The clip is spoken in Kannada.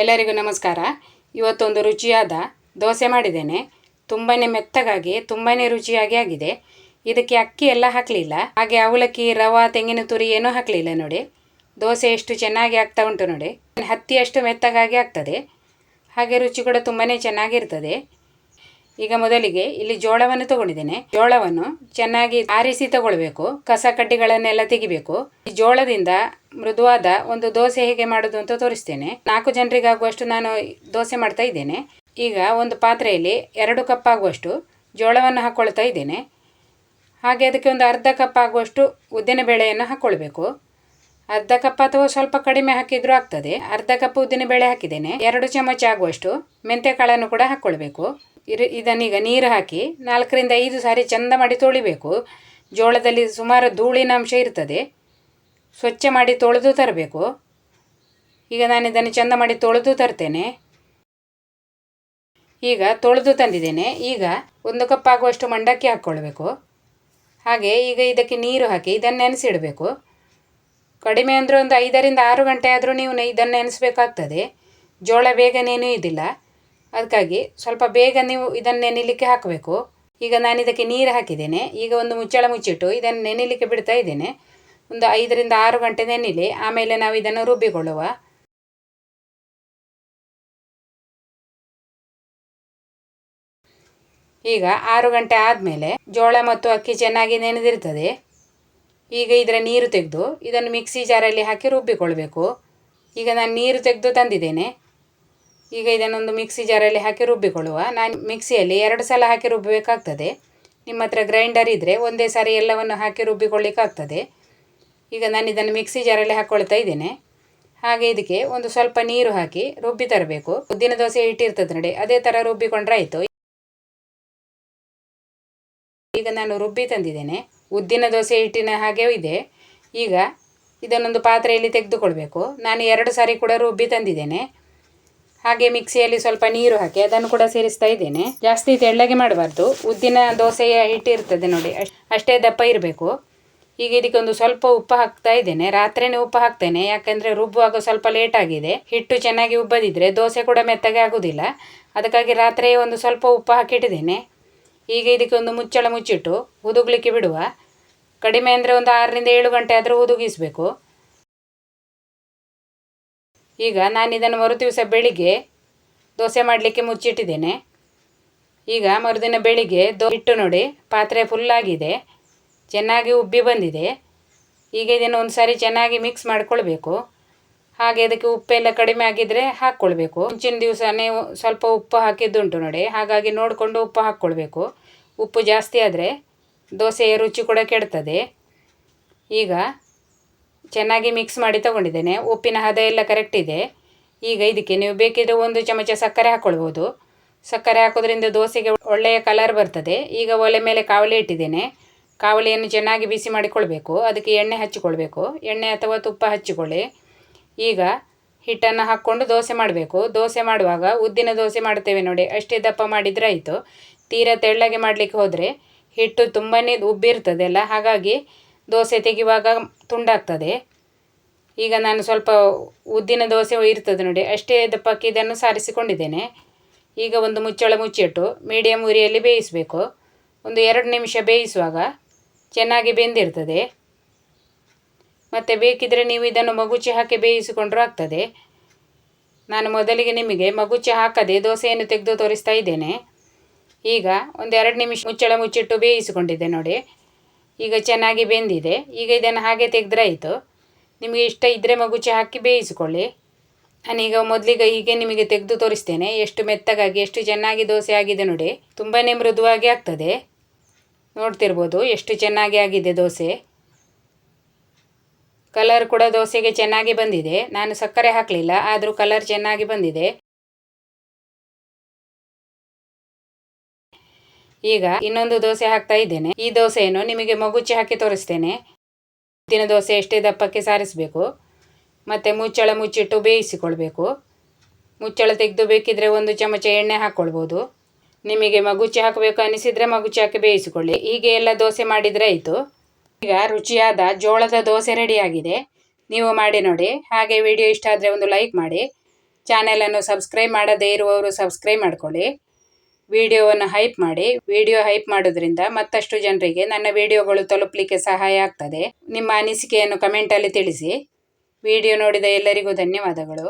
ಎಲ್ಲರಿಗೂ ನಮಸ್ಕಾರ. ಇವತ್ತೊಂದು ರುಚಿಯಾದ ದೋಸೆ ಮಾಡಿದ್ದೇನೆ. ತುಂಬಾ ಮೆತ್ತಗಾಗಿ ತುಂಬಾ ರುಚಿಯಾಗಿ ಆಗಿದೆ. ಇದಕ್ಕೆ ಅಕ್ಕಿ ಎಲ್ಲ ಹಾಕಲಿಲ್ಲ, ಹಾಗೆ ಅವಲಕ್ಕಿ, ರವಾ, ತೆಂಗಿನ ತುರಿ ಏನೂ ಹಾಕಲಿಲ್ಲ. ನೋಡಿ ದೋಸೆ ಎಷ್ಟು ಚೆನ್ನಾಗಿ ಆಗ್ತಾ ಉಂಟು ನೋಡಿ. ಹತ್ತಿಯಷ್ಟು ಮೆತ್ತಗಾಗಿ ಆಗ್ತದೆ, ಹಾಗೆ ರುಚಿ ಕೂಡ ತುಂಬಾ ಚೆನ್ನಾಗಿರ್ತದೆ. ಈಗ ಮೊದಲಿಗೆ ಇಲ್ಲಿ ಜೋಳವನ್ನು ತಗೊಂಡಿದ್ದೇನೆ. ಜೋಳವನ್ನು ಚೆನ್ನಾಗಿ ಆರಿಸಿ ತಗೊಳ್ಬೇಕು, ಕಸ ಕಡ್ಡಿಗಳನ್ನೆಲ್ಲ ತೆಗಿಬೇಕು. ಈ ಜೋಳದಿಂದ ಮೃದುವಾದ ಒಂದು ದೋಸೆ ಹೇಗೆ ಮಾಡೋದು ಅಂತ ತೋರಿಸ್ತೇನೆ. 4 ಜನರಿಗಾಗುವಷ್ಟು ನಾನು ದೋಸೆ ಮಾಡ್ತಾ ಇದ್ದೇನೆ. ಈಗ ಒಂದು ಪಾತ್ರೆಯಲ್ಲಿ 2 ಕಪ್ ಆಗುವಷ್ಟು ಜೋಳವನ್ನು ಹಾಕ್ಕೊಳ್ತಾ ಇದ್ದೇನೆ. ಹಾಗೆ ಅದಕ್ಕೆ ಒಂದು ಅರ್ಧ ಕಪ್ ಆಗುವಷ್ಟು ಉದ್ದಿನ ಬೇಳೆಯನ್ನು ಹಾಕ್ಕೊಳ್ಬೇಕು. ಅರ್ಧ ಕಪ್ ಅಥವಾ ಸ್ವಲ್ಪ ಕಡಿಮೆ ಹಾಕಿದ್ರೂ ಆಗ್ತದೆ. ಅರ್ಧ ಕಪ್ ಉದ್ದಿನ ಬೇಳೆ ಹಾಕಿದ್ದೇನೆ. 2 ಚಮಚ ಆಗುವಷ್ಟು ಮೆಂತ್ಯ ಕಾಳನ್ನು ಕೂಡ ಹಾಕ್ಕೊಳ್ಬೇಕು. ಇದನ್ನೀಗ ನೀರು ಹಾಕಿ 4 ರಿಂದ 5 ಸಾರಿ ಚಂದ ಮಾಡಿ ತೊಳಿಬೇಕು. ಜೋಳದಲ್ಲಿ ಸುಮಾರು ಧೂಳಿನ ಅಂಶ ಇರ್ತದೆ, ಸ್ವಚ್ಛ ಮಾಡಿ ತೊಳೆದು ತರಬೇಕು. ಈಗ ನಾನು ಇದನ್ನು ಚಂದ ಮಾಡಿ ತೊಳೆದು ತರ್ತೇನೆ. ಈಗ ತೊಳೆದು ತಂದಿದ್ದೇನೆ. ಈಗ 1 ಕಪ್ ಆಗುವಷ್ಟು ಮಂಡಕ್ಕಿ ಹಾಕ್ಕೊಳ್ಬೇಕು. ಹಾಗೆ ಈಗ ಇದಕ್ಕೆ ನೀರು ಹಾಕಿ ಇದನ್ನು ನೆನೆಸಿಡಬೇಕು. ಕಡಿಮೆ ಅಂದರೆ ಒಂದು 5 ರಿಂದ 6 ಗಂಟೆ ಆದರೂ ನೀವು ಇದನ್ನು ನೆನೆಸಬೇಕಾಗ್ತದೆ. ಜೋಳ ಬೇಗ ನೆನೆಯುವುದಿಲ್ಲ, ಅದಕ್ಕಾಗಿ ಸ್ವಲ್ಪ ಬೇಗ ನೀವು ಇದನ್ನು ನೆನೆಯಲಿಕ್ಕೆ ಹಾಕಬೇಕು. ಈಗ ನಾನು ಇದಕ್ಕೆ ನೀರು ಹಾಕಿದ್ದೇನೆ. ಈಗ ಒಂದು ಮುಚ್ಚಳ ಮುಚ್ಚಿಟ್ಟು ಇದನ್ನು ನೆನೆಯಲಿಕ್ಕೆ ಬಿಡ್ತಾ ಇದ್ದೇನೆ. ಒಂದು 5 ರಿಂದ 6 ಗಂಟೆ ನೆನೆಯಲಿ, ಆಮೇಲೆ ನಾವು ಇದನ್ನು ರುಬ್ಬಿಕೊಳ್ಳುವ. ಈಗ 6 ಗಂಟೆ ಆದಮೇಲೆ ಜೋಳ ಮತ್ತು ಅಕ್ಕಿ ಚೆನ್ನಾಗಿ ನೆನೆದಿರ್ತದೆ. ಈಗ ಇದರ ನೀರು ತೆಗೆದು ಇದನ್ನು ಮಿಕ್ಸಿ ಜಾರಲ್ಲಿ ಹಾಕಿ ರುಬ್ಬಿಕೊಳ್ಬೇಕು. ಈಗ ನಾನು ನೀರು ತೆಗೆದು ತಂದಿದ್ದೇನೆ. ಈಗ ಇದನ್ನೊಂದು ಮಿಕ್ಸಿ ಜಾರಲ್ಲಿ ಹಾಕಿ ರುಬ್ಬಿಕೊಳ್ಳುವ. ನಾನು ಮಿಕ್ಸಿಯಲ್ಲಿ 2 ಸಲ ಹಾಕಿ ರುಬ್ಬಬೇಕಾಗ್ತದೆ. ನಿಮ್ಮ ಹತ್ರ ಗ್ರೈಂಡರ್ ಇದ್ದರೆ ಒಂದೇ ಸಾರಿ ಎಲ್ಲವನ್ನು ಹಾಕಿ ರುಬ್ಬಿಕೊಳ್ಳಿಕ್ಕಾಗ್ತದೆ. ಈಗ ನಾನು ಇದನ್ನು ಮಿಕ್ಸಿ ಜಾರಲ್ಲಿ ಹಾಕ್ಕೊಳ್ತಾ ಇದ್ದೇನೆ. ಹಾಗೆ ಇದಕ್ಕೆ ಒಂದು ಸ್ವಲ್ಪ ನೀರು ಹಾಕಿ ರುಬ್ಬಿ ತರಬೇಕು. ಉದ್ದಿನ ದೋಸೆ ಹಿಟ್ಟಿರ್ತದೆ ನೋಡಿ, ಅದೇ ಥರ ರುಬ್ಬಿಕೊಂಡ್ರೆ ಆಯಿತು. ಈಗ ನಾನು ರುಬ್ಬಿ ತಂದಿದ್ದೇನೆ. ಉದ್ದಿನ ದೋಸೆ ಹಿಟ್ಟಿನ ಹಾಗೆ ಇದೆ. ಈಗ ಇದನ್ನೊಂದು ಪಾತ್ರೆಯಲ್ಲಿ ತೆಗೆದುಕೊಳ್ಬೇಕು. ನಾನು 2 ಸಾರಿ ಕೂಡ ರುಬ್ಬಿ ತಂದಿದ್ದೇನೆ. ಹಾಗೆ ಮಿಕ್ಸಿಯಲ್ಲಿ ಸ್ವಲ್ಪ ನೀರು ಹಾಕಿ ಅದನ್ನು ಕೂಡ ಸೇರಿಸ್ತಾ ಇದ್ದೇನೆ. ಜಾಸ್ತಿ ತೆಳ್ಳಗೆ ಮಾಡಬಾರ್ದು. ಉದ್ದಿನ ದೋಸೆಯ ಹಿಟ್ಟು ಇರ್ತದೆ ನೋಡಿ, ಅಷ್ಟೇ ದಪ್ಪ ಇರಬೇಕು. ಈಗ ಇದಕ್ಕೆ ಒಂದು ಸ್ವಲ್ಪ ಉಪ್ಪು ಹಾಕ್ತಾ ಇದ್ದೇನೆ. ರಾತ್ರಿನೇ ಉಪ್ಪು ಹಾಕ್ತೇನೆ, ಯಾಕೆಂದರೆ ರುಬ್ಬುವಾಗ ಸ್ವಲ್ಪ ಲೇಟ್ ಆಗಿದೆ. ಹಿಟ್ಟು ಚೆನ್ನಾಗಿ ಉಬ್ಬದಿದ್ರೆ ದೋಸೆ ಕೂಡ ಮೆತ್ತಗೆ ಆಗೋದಿಲ್ಲ, ಅದಕ್ಕಾಗಿ ರಾತ್ರಿಯೇ ಒಂದು ಸ್ವಲ್ಪ ಉಪ್ಪು ಹಾಕಿಟ್ಟಿದ್ದೇನೆ. ಈಗ ಇದಕ್ಕೆ ಒಂದು ಮುಚ್ಚಳ ಮುಚ್ಚಿಟ್ಟು ಹುದುಗಲಿಕ್ಕೆ ಬಿಡುವ. ಕಡಿಮೆ ಅಂದರೆ ಒಂದು 6 ರಿಂದ 7 ಗಂಟೆ ಆದರೂ ಹುದುಗಿಸಬೇಕು. ಈಗ ನಾನು ಇದನ್ನು ಮರುದಿವಸ ಬೆಳಿಗ್ಗೆ ದೋಸೆ ಮಾಡಲಿಕ್ಕೆ ಮುಚ್ಚಿಟ್ಟಿದ್ದೇನೆ. ಈಗ ಮರುದಿನ ಬೆಳಿಗ್ಗೆ ಹಿಟ್ಟು ನೋಡಿ ಪಾತ್ರೆ ಫುಲ್ಲಾಗಿದೆ, ಚೆನ್ನಾಗಿ ಉಬ್ಬಿ ಬಂದಿದೆ. ಈಗ ಇದನ್ನು ಒಂದು ಸಾರಿ ಚೆನ್ನಾಗಿ ಮಿಕ್ಸ್ ಮಾಡಿಕೊಳ್ಬೇಕು. ಹಾಗೆ ಅದಕ್ಕೆ ಉಪ್ಪೆಲ್ಲ ಕಡಿಮೆ ಆಗಿದ್ದರೆ ಹಾಕ್ಕೊಳ್ಬೇಕು. ಮುಂಚಿನ ದಿವಸನೇ ಸ್ವಲ್ಪ ಉಪ್ಪು ಹಾಕಿದ್ದುಂಟು ನೋಡಿ, ಹಾಗಾಗಿ ನೋಡಿಕೊಂಡು ಉಪ್ಪು ಹಾಕ್ಕೊಳ್ಬೇಕು. ಉಪ್ಪು ಜಾಸ್ತಿ ಆದರೆ ದೋಸೆಯ ರುಚಿ ಕೂಡ ಕೆಡ್ತದೆ. ಈಗ ಚೆನ್ನಾಗಿ ಮಿಕ್ಸ್ ಮಾಡಿ ತಗೊಂಡಿದ್ದೇನೆ. ಉಪ್ಪಿನ ಹದ ಎಲ್ಲ ಕರೆಕ್ಟ್ ಇದೆ. ಈಗ ಇದಕ್ಕೆ ನೀವು ಬೇಕಿದ್ರೆ 1 ಚಮಚ ಸಕ್ಕರೆ ಹಾಕ್ಕೊಳ್ಬೋದು. ಸಕ್ಕರೆ ಹಾಕೋದ್ರಿಂದ ದೋಸೆಗೆ ಒಳ್ಳೆಯ ಕಲರ್ ಬರ್ತದೆ. ಈಗ ಒಲೆ ಮೇಲೆ ಕಾವಲಿ ಇಟ್ಟಿದ್ದೇನೆ. ಕಾವಲಿಯನ್ನು ಚೆನ್ನಾಗಿ ಬಿಸಿ ಮಾಡಿಕೊಳ್ಬೇಕು. ಅದಕ್ಕೆ ಎಣ್ಣೆ ಹಚ್ಚಿಕೊಳ್ಬೇಕು. ಎಣ್ಣೆ ಅಥವಾ ತುಪ್ಪ ಹಚ್ಚಿಕೊಳ್ಳಿ. ಈಗ ಹಿಟ್ಟನ್ನು ಹಾಕ್ಕೊಂಡು ದೋಸೆ ಮಾಡಬೇಕು. ದೋಸೆ ಮಾಡುವಾಗ ಉದ್ದಿನ ದೋಸೆ ಮಾಡ್ತೇವೆ ನೋಡಿ, ಅಷ್ಟೇ ದಪ್ಪ ಮಾಡಿದರೆ ಆಯಿತು. ತೀರಾ ತೆಳ್ಳಗೆ ಮಾಡಲಿಕ್ಕೆ ಹೋದರೆ ಹಿಟ್ಟು ತುಂಬಾ ಉಬ್ಬಿರ್ತದೆಲ್ಲ, ಹಾಗಾಗಿ ದೋಸೆ ತೆಗೆಯುವಾಗ ತುಂಡಾಗ್ತದೆ. ಈಗ ನಾನು ಸ್ವಲ್ಪ ಉದ್ದಿನ ದೋಸೆ ಇರ್ತದೆ ನೋಡಿ, ಅಷ್ಟೇ ದಪ್ಪಕ್ಕೆ ಇದನ್ನು ಸಾರಿಸಿಕೊಂಡಿದ್ದೇನೆ. ಈಗ ಒಂದು ಮುಚ್ಚಳ ಮುಚ್ಚಿಟ್ಟು ಮೀಡಿಯಮ್ ಉರಿಯಲ್ಲಿ ಬೇಯಿಸಬೇಕು. ಒಂದು 2 ನಿಮಿಷ ಬೇಯಿಸುವಾಗ ಚೆನ್ನಾಗಿ ಬೆಂದಿರ್ತದೆ. ಮತ್ತು ಬೇಕಿದ್ದರೆ ನೀವು ಇದನ್ನು ಮಗುಚಿ ಹಾಕಿ ಬೇಯಿಸಿಕೊಂಡ್ರೂ ಆಗ್ತದೆ. ನಾನು ಮೊದಲಿಗೆ ನಿಮಗೆ ಮಗುಚಿ ಹಾಕದೆ ದೋಸೆಯನ್ನು ತೆಗೆದು ತೋರಿಸ್ತಾ ಇದ್ದೇನೆ. ಈಗ ಒಂದು 2 ನಿಮಿಷ ಮುಚ್ಚಳ ಮುಚ್ಚಿಟ್ಟು ಬೇಯಿಸಿಕೊಂಡಿದ್ದೆ ನೋಡಿ. ಈಗ ಚೆನ್ನಾಗಿ ಬೆಂದಿದೆ. ಈಗ ಇದನ್ನು ಹಾಗೆ ತೆಗೆದ್ರೆ ಆಯಿತು. ನಿಮಗೆ ಇಷ್ಟ ಇದ್ದರೆ ಮಗುಚಿ ಹಾಕಿ ಬೇಯಿಸಿಕೊಳ್ಳಿ. ನಾನೀಗ ಮೊದಲಿಗೆ ಹೀಗೆ ನಿಮಗೆ ತೆಗೆದು ತೋರಿಸ್ತೇನೆ. ಎಷ್ಟು ಮೆತ್ತಗಾಗಿ ಎಷ್ಟು ಚೆನ್ನಾಗಿ ದೋಸೆ ಆಗಿದೆ ನೋಡಿ, ತುಂಬಾ ಮೃದುವಾಗಿ ಆಗ್ತದೆ. ನೋಡ್ತಿರ್ಬೋದು ಎಷ್ಟು ಚೆನ್ನಾಗಿ ಆಗಿದೆ ದೋಸೆ. ಕಲರ್ ಕೂಡ ದೋಸೆಗೆ ಚೆನ್ನಾಗಿ ಬಂದಿದೆ. ನಾನು ಸಕ್ಕರೆ ಹಾಕಲಿಲ್ಲ, ಆದರೂ ಕಲರ್ ಚೆನ್ನಾಗಿ ಬಂದಿದೆ. ಈಗ ಇನ್ನೊಂದು ದೋಸೆ ಹಾಕ್ತಾ ಇದ್ದೇನೆ. ಈ ದೋಸೆಯನ್ನು ನಿಮಗೆ ಮಗುಚಿ ಹಾಕಿ ತೋರಿಸ್ತೇನೆ. ಉದ್ದಿನ ದೋಸೆ ಎಷ್ಟೇ ದಪ್ಪಕ್ಕೆ ಸಾರಿಸಬೇಕು. ಮತ್ತು ಮುಚ್ಚಳ ಮುಚ್ಚಿಟ್ಟು ಬೇಯಿಸಿಕೊಳ್ಬೇಕು. ಮುಚ್ಚಳ ತೆಗೆದು ಬೇಕಿದ್ರೆ 1 ಚಮಚ ಎಣ್ಣೆ ಹಾಕ್ಕೊಳ್ಬೋದು. ನಿಮಗೆ ಮಗುಚಿ ಹಾಕಬೇಕು ಅನಿಸಿದರೆ ಮಗುಚಿ ಹಾಕಿ ಬೇಯಿಸಿಕೊಳ್ಳಿ. ಹೀಗೆ ಎಲ್ಲ ದೋಸೆ ಮಾಡಿದರೆ ಆಯಿತು. ಈಗ ರುಚಿಯಾದ ಜೋಳದ ದೋಸೆ ರೆಡಿಯಾಗಿದೆ. ನೀವು ಮಾಡಿ ನೋಡಿ. ಹಾಗೆ ವಿಡಿಯೋ ಇಷ್ಟ ಆದರೆ ಒಂದು ಲೈಕ್ ಮಾಡಿ. ಚಾನೆಲನ್ನು ಸಬ್ಸ್ಕ್ರೈಬ್ ಮಾಡದೇ ಇರುವವರು ಸಬ್ಸ್ಕ್ರೈಬ್ ಮಾಡ್ಕೊಳ್ಳಿ. ವಿಡಿಯೋವನ್ನು ಹೈಪ್ ಮಾಡಿ. ವಿಡಿಯೋ ಹೈಪ್ ಮಾಡೋದ್ರಿಂದ ಮತ್ತಷ್ಟು ಜನರಿಗೆ ನನ್ನ ವಿಡಿಯೋಗಳು ತಲುಪಲಿಕ್ಕೆ ಸಹಾಯ ಆಗ್ತದೆ. ನಿಮ್ಮ ಅನಿಸಿಕೆಯನ್ನು ಕಮೆಂಟಲ್ಲಿ ತಿಳಿಸಿ. ವಿಡಿಯೋ ನೋಡಿದ ಎಲ್ಲರಿಗೂ ಧನ್ಯವಾದಗಳು.